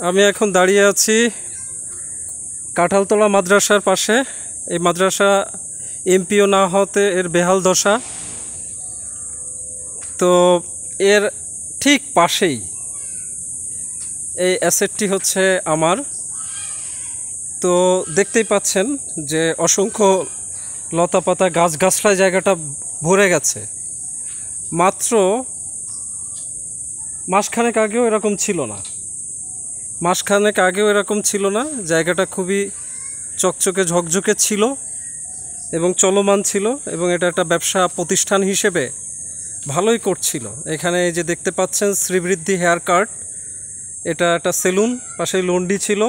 আমি এখন দাঁড়িয়ে আছি কাঁঠালতলা মাদ্রাসার পাশে। এই মাদ্রাসা এমপিও না হতে এর বেহাল দশা। তো এর ঠিক পাশেই এই অ্যাসেটটি হচ্ছে আমার। তো দেখতেই পাচ্ছেন যে অসংখ্য লতাপাতা গাছগাছড়ায় জায়গাটা ভরে গেছে। মাত্র মাসখানেক আগেও এরকম ছিল না। জায়গাটা খুবই চকচকে ঝকঝকে ছিল এবং চলমান ছিল, এবং এটা একটা ব্যবসা প্রতিষ্ঠান হিসেবে ভালোই করছিল। এখানে এই যে দেখতে পাচ্ছেন শ্রীবৃদ্ধি হেয়ার কাট, এটা একটা সেলুন, পাশে লন্ডি ছিল,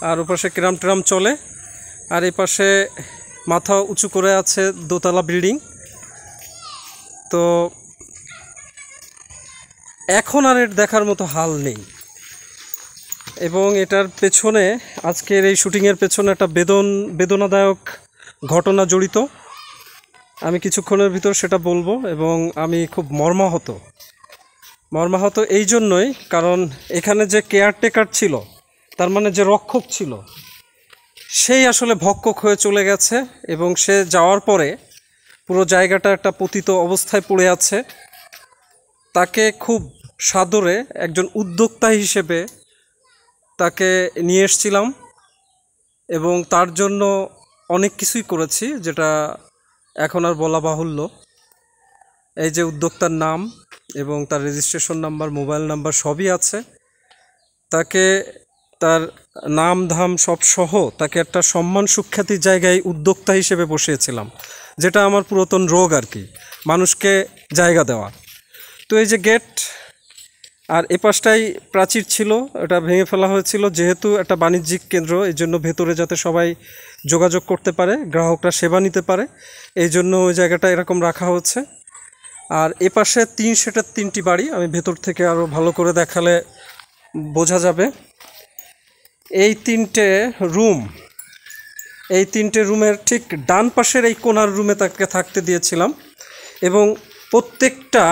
আর ওপাশে ক্রাম ট্রাম চলে, আর এই পাশে মাথা উঁচু করে আছে দোতলা বিল্ডিং। তো এখন আর এর দেখার মতো হাল নেই, এবং এটার পেছনে, আজকের এই শুটিংয়ের পেছনে একটা বেদনাদায়ক ঘটনা জড়িত। আমি কিছুক্ষণের ভিতর সেটা বলবো, এবং আমি খুব মর্মাহত এই জন্যই, কারণ এখানে যে কেয়ারটেকার ছিল, তার মানে যে রক্ষক ছিল, সেই আসলে ভক্ষক হয়ে চলে গেছে, এবং সে যাওয়ার পরে পুরো জায়গাটা একটা পতিত অবস্থায় পড়ে আছে। তাকে খুব সাদরে একজন উদ্যোক্তা হিসেবে তাকে নিয়ে এসেছিলাম, এবং তার জন্য অনেক কিছুই করেছি, যেটা এখন আর বলা বাহুল্য। এই যে উদ্যোক্তার নাম এবং তার রেজিস্ট্রেশন নাম্বার, মোবাইল নাম্বার সবই আছে। তাকে তার নাম ধাম সব সহ তাকে একটা সম্মান সুখ্যাতির জায়গায় উদ্যোক্তা হিসেবে বসিয়েছিলাম, যেটা আমার পুরাতন রোগ আর কি, মানুষকে জায়গা দেওয়া। তো এই যে গেট, আর এ পাশটাই প্রাচীর ছিল, এটা ভেঙে ফেলা হয়েছিল যেহেতু একটা বাণিজ্যিক কেন্দ্র, এই জন্য ভেতরে যাতে সবাই যোগাযোগ করতে পারে, গ্রাহকরা সেবা নিতে পারে, এই জন্য ওই জায়গাটা এরকম রাখা হচ্ছে। আর এ পাশে 3 সেটের 3টি বাড়ি, আমি ভেতর থেকে আরও ভালো করে দেখালে বোঝা যাবে। এই 3টে রুমের ঠিক ডান পাশের এই কোণার রুমে তাকে থাকতে দিয়েছিলাম, এবং প্রত্যেকটা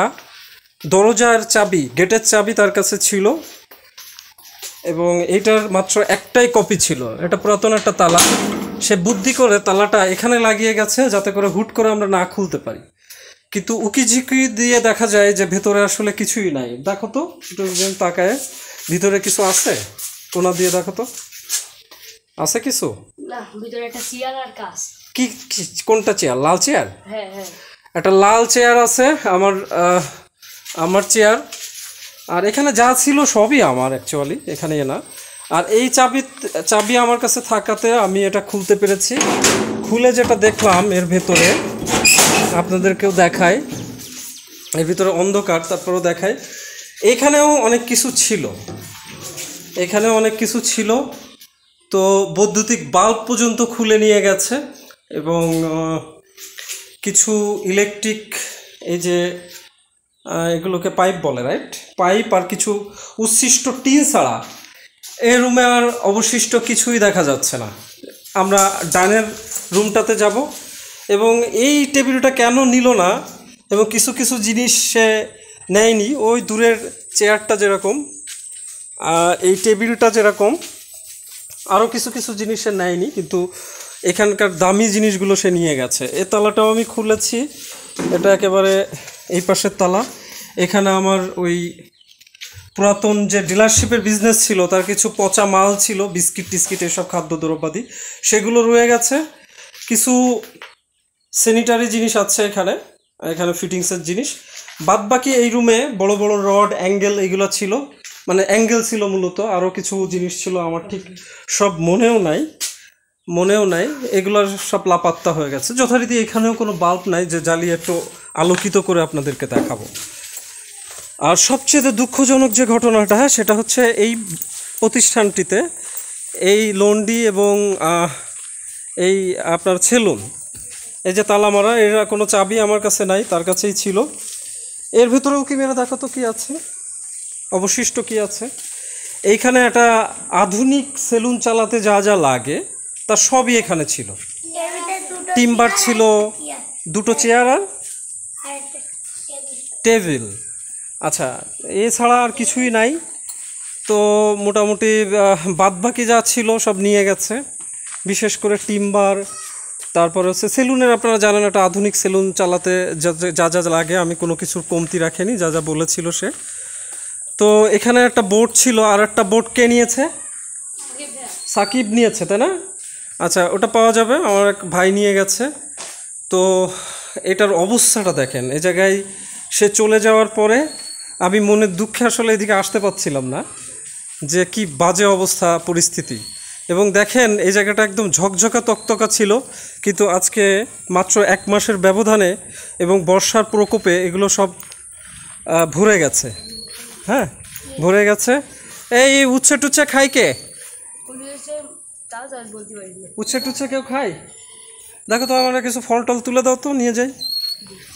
দরজার চাবি, গেটের চাবি তার কাছে ছিল, এবং এইটার মাত্র একটাই কপি ছিল। এটা পুরাতন একটা তালা, সে বুদ্ধি করে তালাটা এখানে লাগিয়ে গেছে যাতে করে হুট করে আমরা না খুলতে পারি, কিন্তু উকিঝুঁকি দিয়ে দেখা যায় যে ভেতরে আসলে কিছুই নাই। দেখো তো, তাকায় ভিতরে কিছু আছে, কোনা দিয়ে দেখো তো, আছে কিছু? না, ভিতরে একটা চেয়ার আর কাজ। কি কোনটা চেয়ার? লাল চেয়ার? হ্যাঁ হ্যাঁ, একটা লাল চেয়ার আছে, আমার চেয়ার। আর এখানে যা ছিল সবই আমার, অ্যাকচুয়ালি এখানে না। আর এই চাবি আমার কাছে থাকাতে আমি এটা খুলতে পেরেছি। খুলে যেটা দেখলাম এর ভেতরে, আপনাদেরকেও দেখায়, এর ভিতরে অন্ধকার, তারপরেও দেখায়, এখানেও অনেক কিছু ছিল। তো বৈদ্যুতিক বাল্ব পর্যন্ত খুলে নিয়ে গেছে, এবং কিছু ইলেকট্রিক, এই যে এগুলোকে পাইপ বলে, রাইট, পাইপ, আর কিছু উচ্ছিষ্ট টিন ছাড়া এই রুমে আর অবশিষ্ট কিছুই দেখা যাচ্ছে না। আমরা ডাইনের রুমটাতে যাব, এবং এই টেবিলটা কেন নিল না, এবং কিছু জিনিস সে নেয়নি, ওই দূরের চেয়ারটা যেরকম, এই টেবিলটা যেরকম, আরও কিছু জিনিস সে নেয়নি, কিন্তু এখানকার দামি জিনিসগুলো সে নিয়ে গেছে। এই তালাটাও আমি খুলেছি, এটা একেবারে এই পাশের তালা। এখানে আমার ওই পুরাতন যে ডিলারশিপের বিজনেস ছিল, তার কিছু পচা মাল ছিল, বিস্কিট টিস্কিট, এসব খাদ্যদ্রব্যাদি, সেগুলো রয়ে গেছে। কিছু স্যানিটারি জিনিস আছে এখানে ফিটিংসের জিনিস। বাদ বাকি এই রুমে বড় বড় রড, অ্যাঙ্গেল, এগুলো ছিল, মানে অ্যাঙ্গেল ছিল মূলত, আরও কিছু জিনিস ছিল, আমার ঠিক সব মনেও নাই, এগুলো সব লাপাত্তা হয়ে গেছে যথারীতি। এখানেও কোনো বাল্ব নাই যে জ্বালিয়ে একটু আলোকিত করে আপনাদেরকে দেখাবো। আর সবচেয়ে দুঃখজনক যে ঘটনাটা, সেটা হচ্ছে এই প্রতিষ্ঠানটিতে এই লন্ডি এবং এই আপনার সেলুন, এই যে তালা মারা, এরা কোনো চাবি আমার কাছে নাই, তার কাছেই ছিল। এর ভিতরেও কি মেরে দেখো তো কি আছে, অবশিষ্ট কি আছে। এইখানে একটা আধুনিক সেলুন চালাতে যা যা লাগে তা সবই এখানে ছিল। টিম্বার ছিল, 2টো চেয়ার আর টেবিল, আচ্ছা, এছাড়া আর কিছুই নাই। তো মোটামুটি বাদবাকি যা ছিল সব নিয়ে গেছে, বিশেষ করে টিম্বার, তারপরে হচ্ছে সেলুনের, আপনারা জানেন একটা আধুনিক সেলুন চালাতে যা যা লাগে আমি কোনো কিছুর কমতি রাখিনি, যা যা বলেছিল সে। তো এখানে একটা বোর্ড ছিল, আর একটা বোর্ড কে নিয়েছে? সাকিব নিয়েছে, তাই না? আচ্ছা, ওটা পাওয়া যাবে, আমার এক ভাই নিয়ে গেছে। তো এটার অবস্থাটা দেখেন, এই জায়গায় সে চলে যাওয়ার পরে আমি মনের দুঃখে আসলে এদিকে আসতে পারছিলাম না, যে কি বাজে অবস্থা পরিস্থিতি। এবং দেখেন এই জায়গাটা একদম ঝকঝকা তকতকা ছিল, কিন্তু আজকে মাত্র 1 মাসের ব্যবধানে এবং বর্ষার প্রকোপে এগুলো সব ভরে গেছে। হ্যাঁ, ভরে গেছে। এই উচ্ছে টুচ্ছে খাই কে? উচ্ছে টুচ্ছে কেউ খায়? দেখো তো, আমরা কিছু ফল টল তুলে দাও তো, নিয়ে যাই,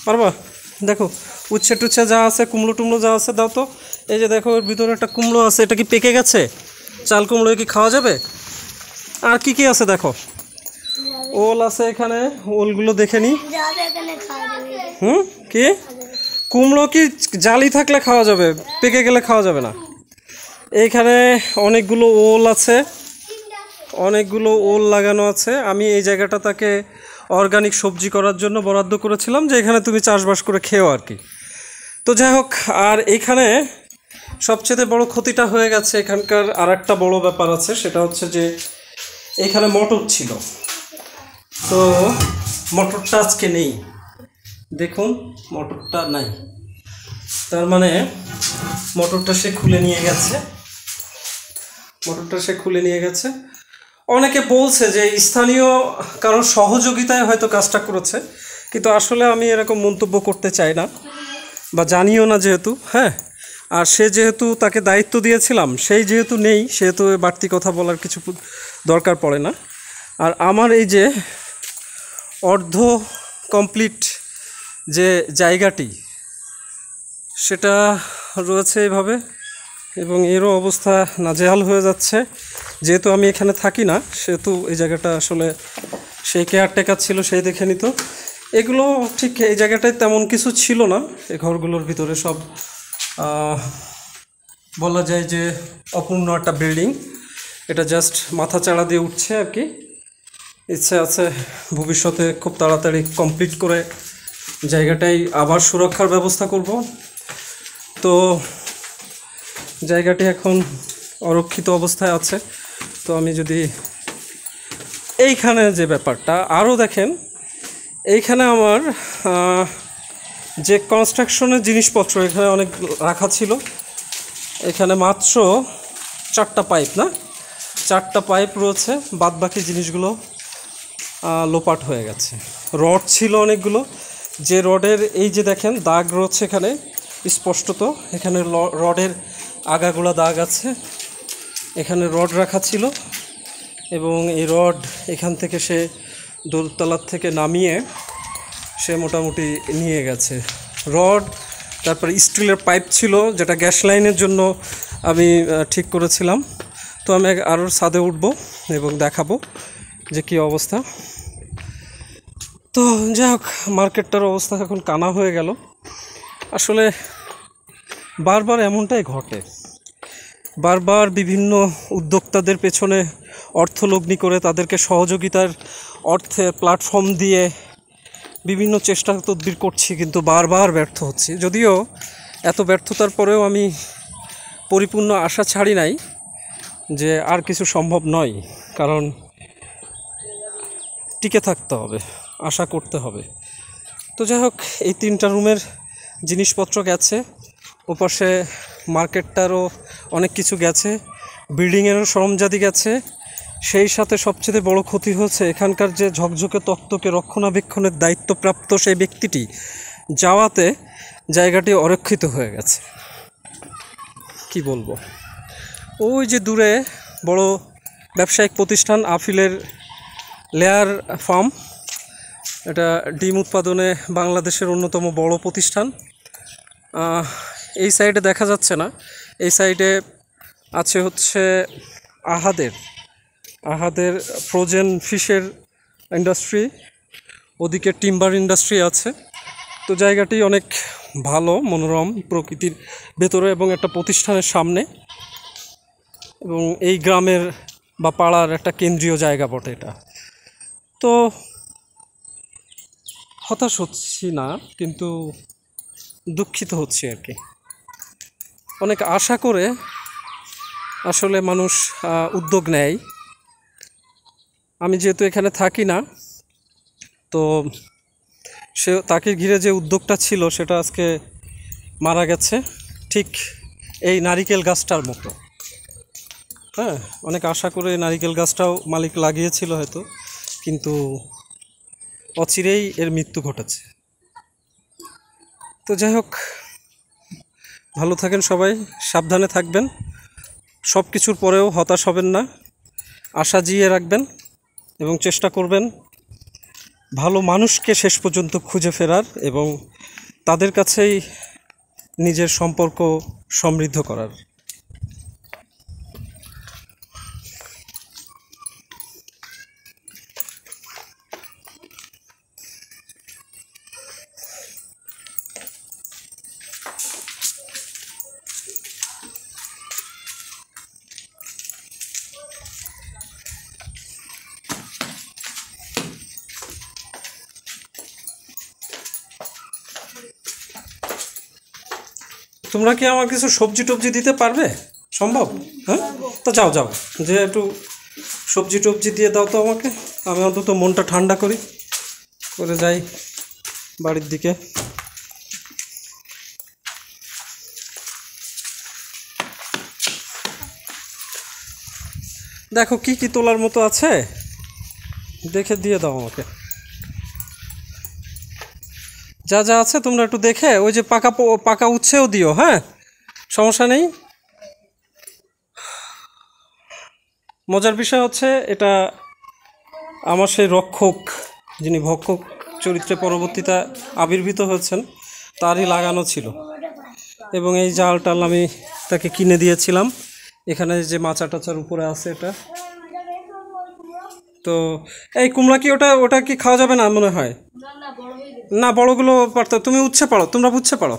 পারবা? দেখো উচ্ছে টুচ্ছে যা আছে, কুমড়ো টুমড়ো যা আছে দাও তো। এই যে দেখো, এর ভিতরে একটা কুমড়ো আছে, এটা কি পেকে গেছে? চাল কুমড়ো কি খাওয়া যাবে? আর কি কি আছে দেখো, ওল আছে এখানে, ওলগুলো দেখে নি। কি কুমড়ো কি জালি থাকলে খাওয়া যাবে, পেকে গেলে খাওয়া যাবে না। এইখানে অনেকগুলো ওল আছে, অনেকগুলো ওল লাগানো আছে। আমি এই জায়গাটা তাকে অর্গানিক সবজি করার জন্য বরাদ্দ করেছিলাম, যে এখানে তুমি চাষবাস করে খেও আর কি। তো যাই হোক, আর এইখানে সবচেয়ে বড় ক্ষতিটা হয়ে গেছে। এখানকার আর একটা বড় ব্যাপার আছে, সেটা হচ্ছে যে এখানে মটর ছিল, তো মটরটা আজকে নেই। দেখুন মটরটা নাই, তার মানে মোটরটা সে খুলে নিয়ে গেছে। অনেকে বলছে যে স্থানীয় কারোর সহযোগিতায় হয়তো কাজটা করেছে, কিন্তু আসলে আমি এরকম মন্তব্য করতে চাই না, বা জানিও না যেহেতু। হ্যাঁ, আর সে যেহেতু, তাকে দায়িত্ব দিয়েছিলাম, সেই যেহেতু নেই, সেহেতু বাড়তি কথা বলার কিছু দরকার পড়ে না। আর আমার এই যে অর্ধ কমপ্লিট যে জায়গাটি, সেটা রয়েছে এইভাবে, এবং এরও অবস্থা নাজেহাল হয়ে যাচ্ছে। যেহেতু আমি এখানে থাকি না, সেহেতু এই জায়গাটা আসলে সেই কেয়ারটেকার ছিল, সেই দেখে নিত। এগুলো ঠিক এই জায়গাটায় তেমন কিছু ছিল না, এই ঘরগুলোর ভিতরে সব বলা যায় যে অপূর্ণ একটা বিল্ডিং। এটা জাস্ট মাথা চাড়া দিয়ে উঠছে আর কি। ইচ্ছে আছে ভবিষ্যতে খুব তাড়াতাড়ি কমপ্লিট করে জায়গাটাই আবার সুরক্ষার ব্যবস্থা করব। তো জায়গাটি এখন অরক্ষিত অবস্থায় আছে। তো আমি যদি এইখানে যে ব্যাপারটা আরও দেখেন, এইখানে আমার যে কনস্ট্রাকশনের জিনিসপত্র এখানে অনেক রাখা ছিল। এখানে মাত্র 4টা পাইপ, না 4টা পাইপ রয়েছে, বাদবাকি জিনিসগুলো লোপাট হয়ে গেছে। রড ছিল অনেকগুলো, যে রডের এই যে দেখেন দাগ রয়েছে এখানে স্পষ্টত, এখানে রডের আগাগোড়া দাগ আছে। এখানে রড রাখা ছিল, এবং এই রড এখান থেকে সে দোতলার থেকে নামিয়ে সে মোটামুটি নিয়ে গেছে। রড, তারপরে স্টিলের পাইপ ছিল, যেটা গ্যাস লাইনের জন্য আমি ঠিক করেছিলাম। তো আমি আরও ছাদে উঠব এবং দেখাবো যে কী অবস্থা। তো যাই হোক, মার্কেটটার অবস্থা এখন কানা হয়ে গেল। আসলে বারবার এমনটাই ঘটে, বারবার বিভিন্ন উদ্যোক্তাদের পেছনে অর্থলগ্নি করে তাদেরকে সহযোগিতার অর্থে প্ল্যাটফর্ম দিয়ে বিভিন্ন চেষ্টা তদবির করছি, কিন্তু বারবার ব্যর্থ হচ্ছি। যদিও এত ব্যর্থতার পরেও আমি পরিপূর্ণ আশা ছাড়ি নাই যে আর কিছু সম্ভব নয়, কারণ টিকে থাকতে হবে, আশা করতে হবে। তো যাই হোক, এই 3টা রুমের জিনিসপত্র গেছে, ওপাশে মার্কেটটারও অনেক কিছু গেছে, বিল্ডিংয়েরও সরঞ্জাদি গেছে। সেই সাথে সবচেয়ে বড় ক্ষতি হচ্ছে এখানকার যে ঝকঝকে তত্ত্বকে রক্ষণাবেক্ষণের দায়িত্বপ্রাপ্ত সেই ব্যক্তিটি যাওয়াতে জায়গাটি অরক্ষিত হয়ে গেছে। কি বলবো, ওই যে দূরে বড় ব্যবসায়িক প্রতিষ্ঠান আফিলের লেয়ার ফার্ম, এটা ডিম উৎপাদনে বাংলাদেশের অন্যতম বড় প্রতিষ্ঠান। এই সাইডে দেখা যাচ্ছে না, এই সাইডে আছে হচ্ছে আহাদের ফ্রোজেন ফিশের ইন্ডাস্ট্রি, ওদিকে টিম্বার ইন্ডাস্ট্রি আছে। তো জায়গাটি অনেক ভালো, মনোরম, প্রকৃতির ভেতরে এবং একটা প্রতিষ্ঠানের সামনে। এবং এই গ্রামের বা পাড়ার একটা কেন্দ্রীয় জায়গা বটে এটা। তো হতাশ হচ্ছি না, কিন্তু দুঃখিত হচ্ছি আর কি। অনেক আশা করে আসলে মানুষ উদ্যোগ নেয়। আমি যেহেতু এখানে থাকি না, তো তাকে ঘিরে যে উদ্যোগটা ছিল সেটা আজকে মারা গেছে, ঠিক এই নারিকেল গাছটার মতো। হ্যাঁ, অনেক আশা করে নারিকেল গাছটাও মালিক লাগিয়েছিল হয়তো, কিন্তু অচিরেই এর মৃত্যু ঘটেছে। তো যাই হোক, ভালো থাকেন সবাই, সাবধানে থাকবেন। সব কিছুর পরেও হতাশ হবেন না, আশা জিয়ে রাখবেন এবং চেষ্টা করবেন ভালো মানুষকে শেষ পর্যন্ত খুঁজে ফেরার এবং তাদের কাছেই নিজের সম্পর্ক সমৃদ্ধ করার। তোমরা কি আমার কিছু সবজি টবজি দিতে পারবে? সম্ভব? হ্যাঁ, তো যাও যাও, যে একটু সবজি টবজি দিয়ে দাও তো আমাকে, আমি অন্তত মনটা ঠান্ডা করে যাই বাড়ির দিকে। দেখো কি কি তোলার মতো আছে, দেখে দিয়ে দাও আমাকে। যা যা আছে তোমরা একটু দেখে, ওই যে পাকা উচ্ছেও দিও, হ্যাঁ, সমস্যা নেই। মজার বিষয় হচ্ছে এটা আমার সেই রক্ষক, যিনি ভক্ষক চরিত্রে পরবর্তীতে আবির্ভূত হয়েছেন, তারই লাগানো ছিল। এবং এই জাল টাল আমি তাকে কিনে দিয়েছিলাম। এখানে যে মাচা টাচার উপরে আছে এটা। তো এই কুমড়া কি ওটা কি খাওয়া যাবে না মনে হয়? না, বড় হয়ে গেছে। না, বড়গুলো পারতো, তুমি উচ্ছে পাড়ো, তোমরা উচ্ছে পাড়ো।